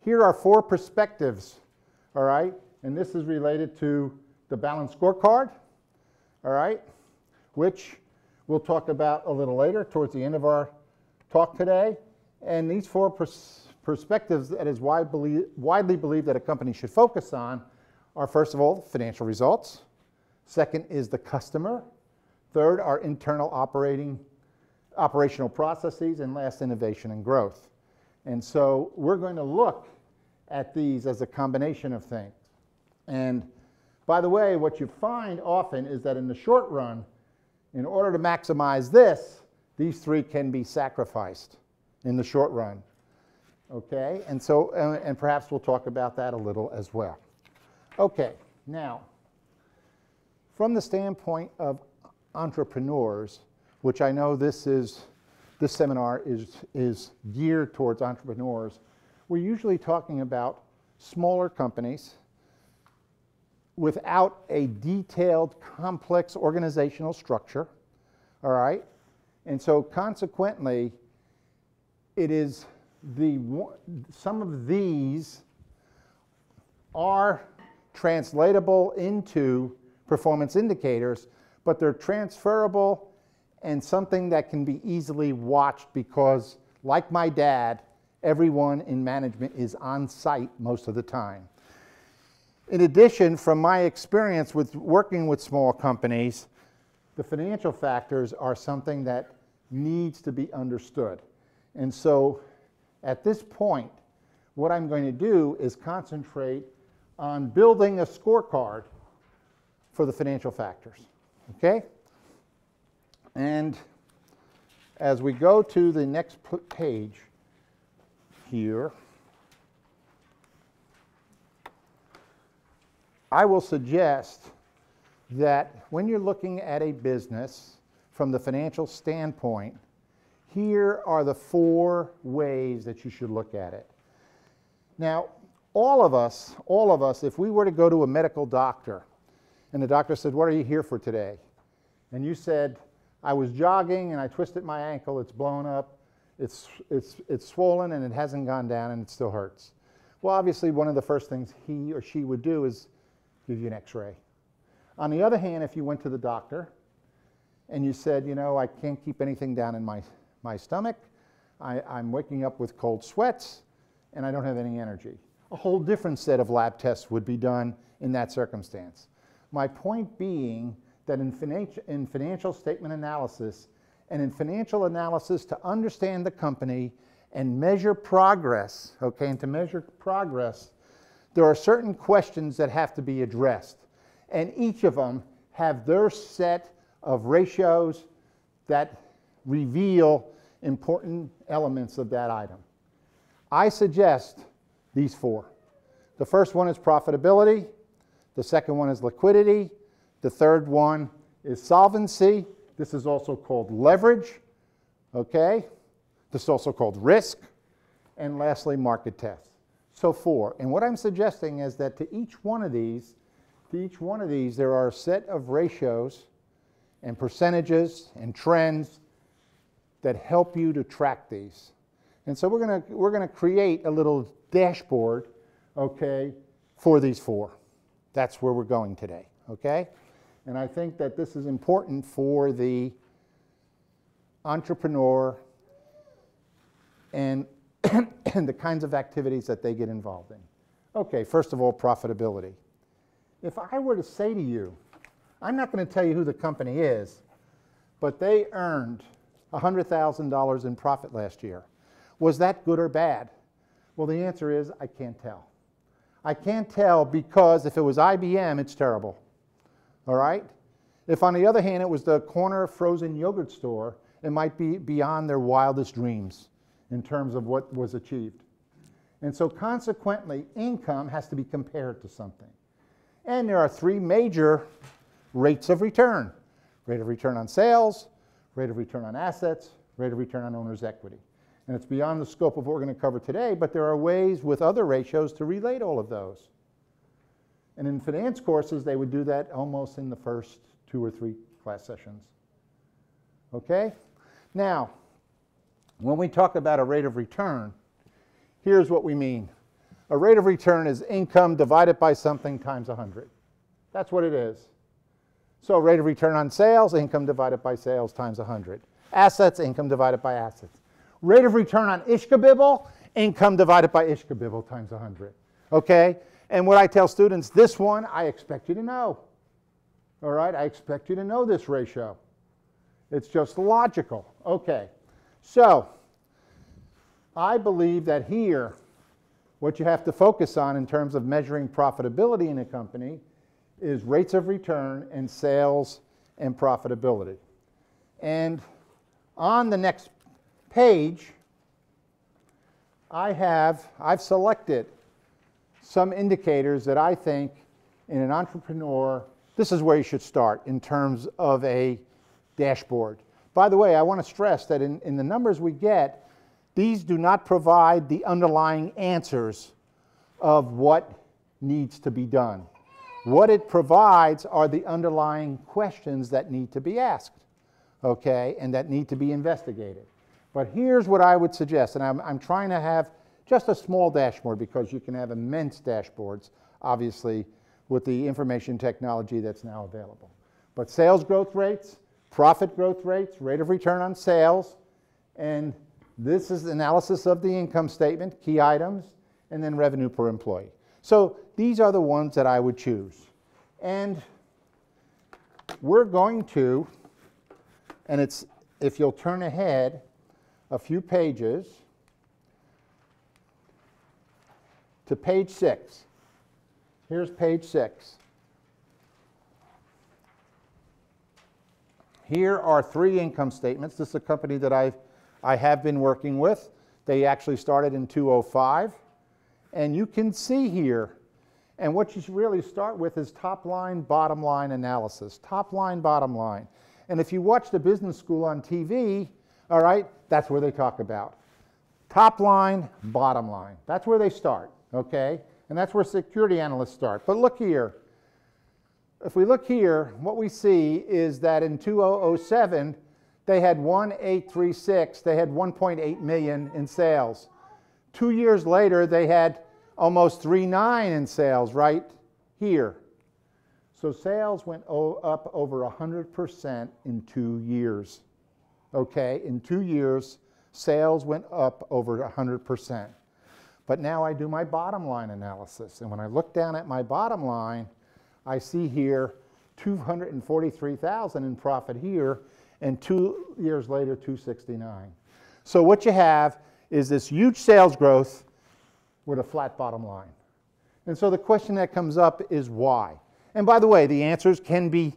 Here are 4 perspectives, all right? And this is related to the balanced scorecard, all right, which we'll talk about a little later towards the end of our talk today. And these 4 perspectives that is widely believed that a company should focus on are, first of all, financial results. Second is the customer. Third are internal operational processes. And last, innovation and growth. And so we're going to look at these as a combination of things. And by the way, what you find often is that in the short run, in order to maximize this, these 3 can be sacrificed in the short run. Okay, and so, and perhaps we'll talk about that a little as well. Okay, now, from the standpoint of entrepreneurs, which I know this seminar is geared towards entrepreneurs, we're usually talking about smaller companies without a detailed, complex organizational structure, all right? And so consequently, it is some of these are translatable into performance indicators, but they're transferable and something that can be easily watched because, like my dad, everyone in management is on site most of the time. In addition, from my experience with working with small companies, the financial factors are something that needs to be understood. And so at this point, what I'm going to do is concentrate on building a scorecard for the financial factors, okay? And as we go to the next page here, I will suggest that when you're looking at a business from the financial standpoint, here are the 4 ways that you should look at it. Now, all of us, if we were to go to a medical doctor and the doctor said, "What are you here for today?" And you said, "I was jogging and I twisted my ankle, it's blown up, it's swollen and it hasn't gone down and it still hurts." Well, obviously one of the first things he or she would do is give you an x-ray. On the other hand, if you went to the doctor and you said, "You know, I can't keep anything down in my stomach, I'm waking up with cold sweats, and I don't have any energy," a whole different set of lab tests would be done in that circumstance. My point being that in financial statement analysis and in financial analysis to understand the company and measure progress, okay, and to measure progress, there are certain questions that have to be addressed. And each of them have their set of ratios that reveal important elements of that item. I suggest these 4. The first one is profitability. The second one is liquidity. The third one is solvency. This is also called leverage, okay? This is also called risk. And lastly, market tests. So 4. And what I'm suggesting is that to each one of these, there are a set of ratios and percentages and trends that help you to track these. And so we're gonna create a little dashboard, okay, for these 4. That's where we're going today, okay? And I think that this is important for the entrepreneur and and the kinds of activities that they get involved in. Okay, first of all, profitability. If I were to say to you, I'm not going to tell you who the company is, but they earned $100,000 in profit last year. Was that good or bad? Well, the answer is I can't tell. I can't tell because if it was IBM, it's terrible. All right? If on the other hand it was the corner frozen yogurt store, it might be beyond their wildest dreams in terms of what was achieved. And so consequently, income has to be compared to something. And there are 3 major rates of return. Rate of return on sales, rate of return on assets, rate of return on owner's equity. And it's beyond the scope of what we're going to cover today, but there are ways with other ratios to relate all of those. And in finance courses, they would do that almost in the first 2 or 3 class sessions. Okay? Now, when we talk about a rate of return, here's what we mean. A rate of return is income divided by something times 100. That's what it is. So rate of return on sales, income divided by sales times 100. Assets, income divided by assets. Rate of return on ishkabibble, income divided by ishkabibble times 100. Okay? And what I tell students, this one I expect you to know. All right? I expect you to know this ratio. It's just logical. Okay. So I believe that here, what you have to focus on in terms of measuring profitability in a company is rates of return and sales and profitability. And on the next page, I've selected some indicators that I think in an entrepreneur, this is where you should start in terms of a dashboard. By the way, I want to stress that in the numbers we get, these do not provide the underlying answers of what needs to be done. What it provides are the underlying questions that need to be asked, okay, and that need to be investigated. But here's what I would suggest, and I'm trying to have just a small dashboard because you can have immense dashboards, obviously, with the information technology that's now available. But sales growth rates, profit growth rates, rate of return on sales, and this is analysis of the income statement, key items, and then revenue per employee. So these are the ones that I would choose. And we're going to, and it's, if you'll turn ahead a few pages to page 6. Here's page 6. Here are 3 income statements. This is a company that I have been working with. They actually started in 2005. And you can see here, and what you should really start with is top line, bottom line analysis. Top line, bottom line. And if you watch the business school on TV, all right, that's where they talk about. Top line, bottom line. That's where they start, okay? And that's where security analysts start. But look here. If we look here, what we see is that in 2007, they had 1,836. They had 1.8 million in sales. 2 years later, they had almost 3.9 in sales right here. So sales went up over 100% in 2 years. Okay, in 2 years, sales went up over 100%. But now I do my bottom line analysis. And when I look down at my bottom line, I see here 243,000 in profit here, and 2 years later, 269. So what you have is this huge sales growth with a flat bottom line. And so the question that comes up is why? And by the way, the answers can be,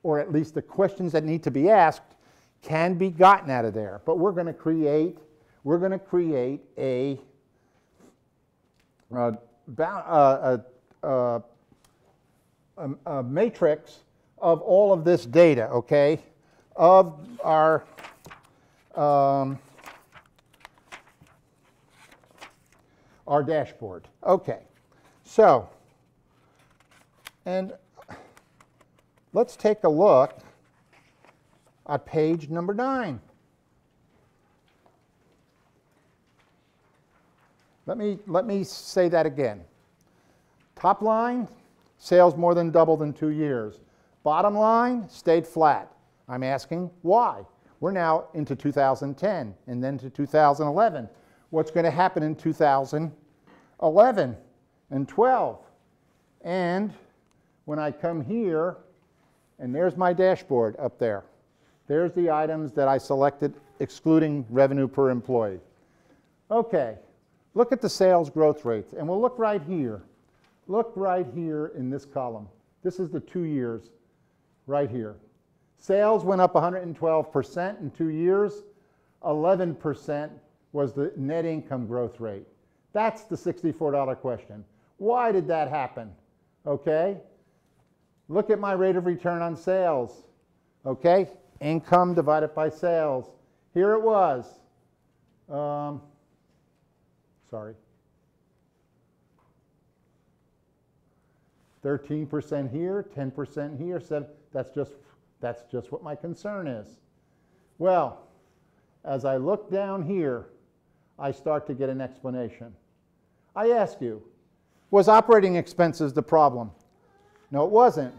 or at least the questions that need to be asked, can be gotten out of there. But we're going to create a matrix of all of this data, okay, of our dashboard. Okay, so, and let's take a look at page number 9. Let me say that again. Top line, sales more than doubled in 2 years. Bottom line, stayed flat. I'm asking why? We're now into 2010 and then to 2011. What's going to happen in 2011 and 12? And when I come here, and there's my dashboard up there. There's the items that I selected excluding revenue per employee. Okay, look at the sales growth rates, and we'll look right here. Look right here in this column. This is the 2 years right here. Sales went up 112% in 2 years. 11% was the net income growth rate. That's the $64 question. Why did that happen? Okay? Look at my rate of return on sales. Okay? Income divided by sales. Here it was. Sorry. 13% here, 10% here, 7. That's just what my concern is. Well, as I look down here, I start to get an explanation. I ask you, was operating expenses the problem? No, it wasn't.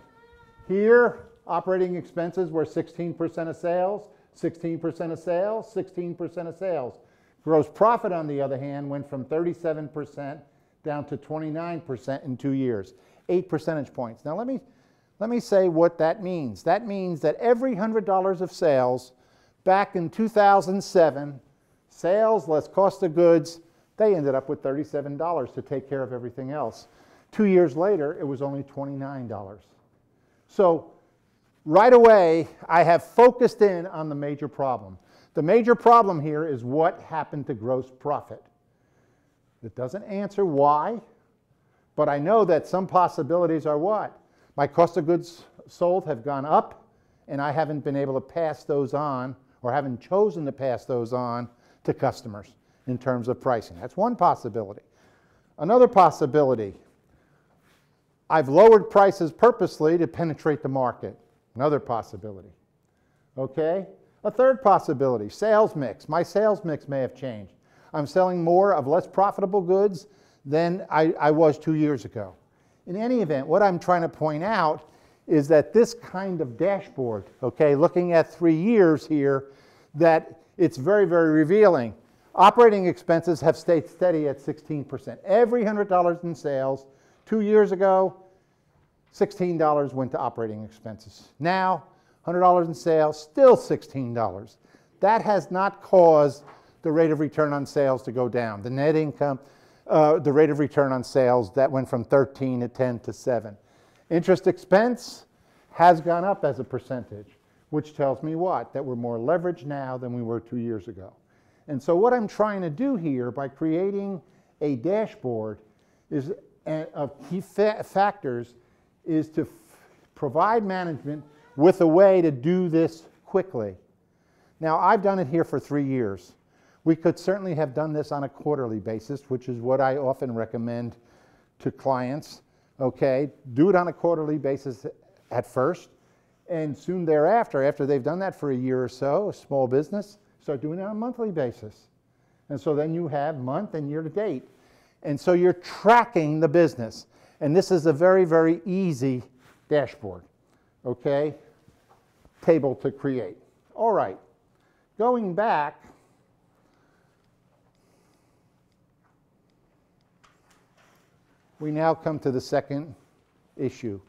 Here, operating expenses were 16% of sales, 16% of sales, 16% of sales. Gross profit, on the other hand, went from 37% down to 29% in 2 years, 8 percentage points. Now let me say what that means. That means that every $100 of sales back in 2007, sales less cost of goods, they ended up with $37 to take care of everything else. 2 years later, it was only $29. So right away, I have focused in on the major problem. The major problem here is what happened to gross profit. It doesn't answer why, but I know that some possibilities are what? My cost of goods sold have gone up, and I haven't been able to pass those on, or haven't chosen to pass those on to customers in terms of pricing. That's one possibility. Another possibility, I've lowered prices purposely to penetrate the market. Another possibility. Okay? A third possibility, sales mix. My sales mix may have changed. I'm selling more of less profitable goods than I was 2 years ago. In any event, what I'm trying to point out is that this kind of dashboard, okay, looking at 3 years here, that it's very, very revealing. Operating expenses have stayed steady at 16%. Every $100 in sales, 2 years ago, $16 went to operating expenses. Now, $100 in sales, still $16. That has not caused the rate of return on sales to go down. The net income, the rate of return on sales, that went from 13 to 10 to 7. Interest expense has gone up as a percentage, which tells me what? That we're more leveraged now than we were 2 years ago. And so what I'm trying to do here by creating a dashboard is, of key factors is to provide management with a way to do this quickly. Now, I've done it here for 3 years. We could certainly have done this on a quarterly basis, which is what I often recommend to clients. Okay, do it on a quarterly basis at first, and soon thereafter, after they've done that for a year or so, a small business, start doing it on a monthly basis. And so then you have month and year to date. And so you're tracking the business. And this is a very, very easy dashboard, okay, table to create. All right, going back, we now come to the second issue,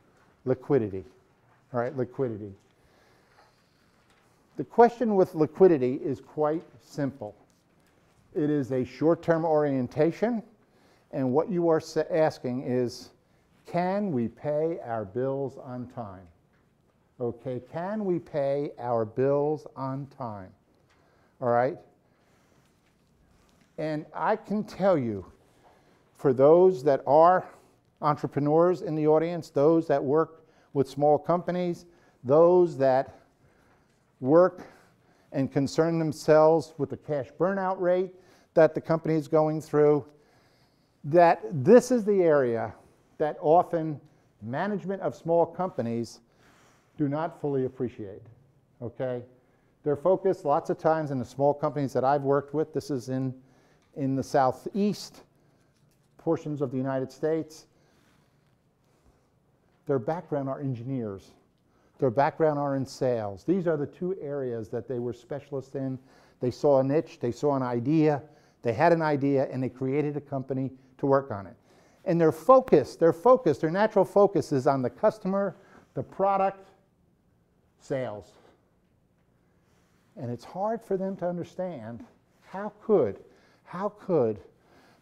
liquidity. All right, liquidity. The question with liquidity is quite simple. It is a short-term orientation, and what you are asking is, can we pay our bills on time? Okay, can we pay our bills on time? All right? And I can tell you, for those that are entrepreneurs in the audience, those that work with small companies, those that work and concern themselves with the cash burnout rate that the company is going through, that this is the area that often management of small companies do not fully appreciate, okay? They're focused lots of times in the small companies that I've worked with. This is in the southeast portions of the United States. Their background are engineers. Their background are in sales. These are the two areas that they were specialists in. They saw a niche, they saw an idea, they had an idea, and they created a company to work on it. And their natural focus is on the customer, the product, sales. And it's hard for them to understand, how could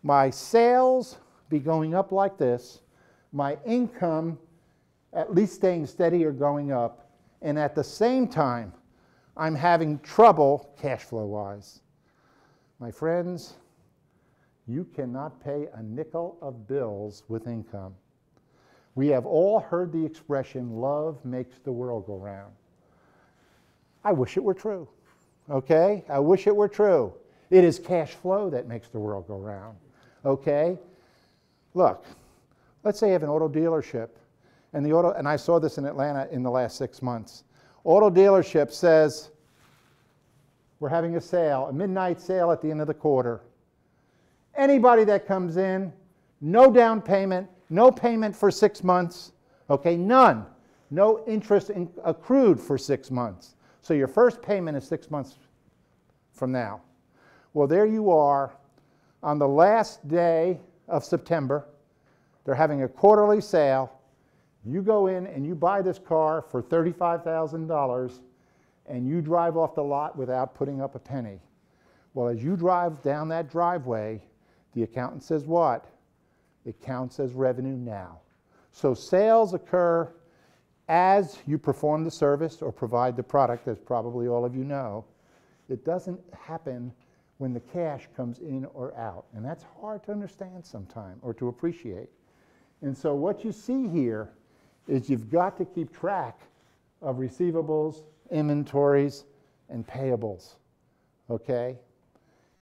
my sales be going up like this, my income at least staying steady or going up, and at the same time, I'm having trouble cash flow wise. My friends, you cannot pay a nickel of bills with income. We have all heard the expression, love makes the world go round. I wish it were true, okay? I wish it were true. It is cash flow that makes the world go round, okay? Look, let's say you have an auto dealership, and I saw this in Atlanta in the last 6 months. Auto dealership says, we're having a sale, a midnight sale at the end of the quarter. Anybody that comes in, no down payment, no payment for 6 months, okay, none. No interest accrued for 6 months. So your first payment is 6 months from now. Well, there you are on the last day of September. They're having a quarterly sale. You go in and you buy this car for $35,000 and you drive off the lot without putting up a penny. Well, as you drive down that driveway, the accountant says what? It counts as revenue now. So sales occur as you perform the service or provide the product, as probably all of you know. It doesn't happen when the cash comes in or out. And that's hard to understand sometimes or to appreciate. And so what you see here is you've got to keep track of receivables, inventories, and payables, okay?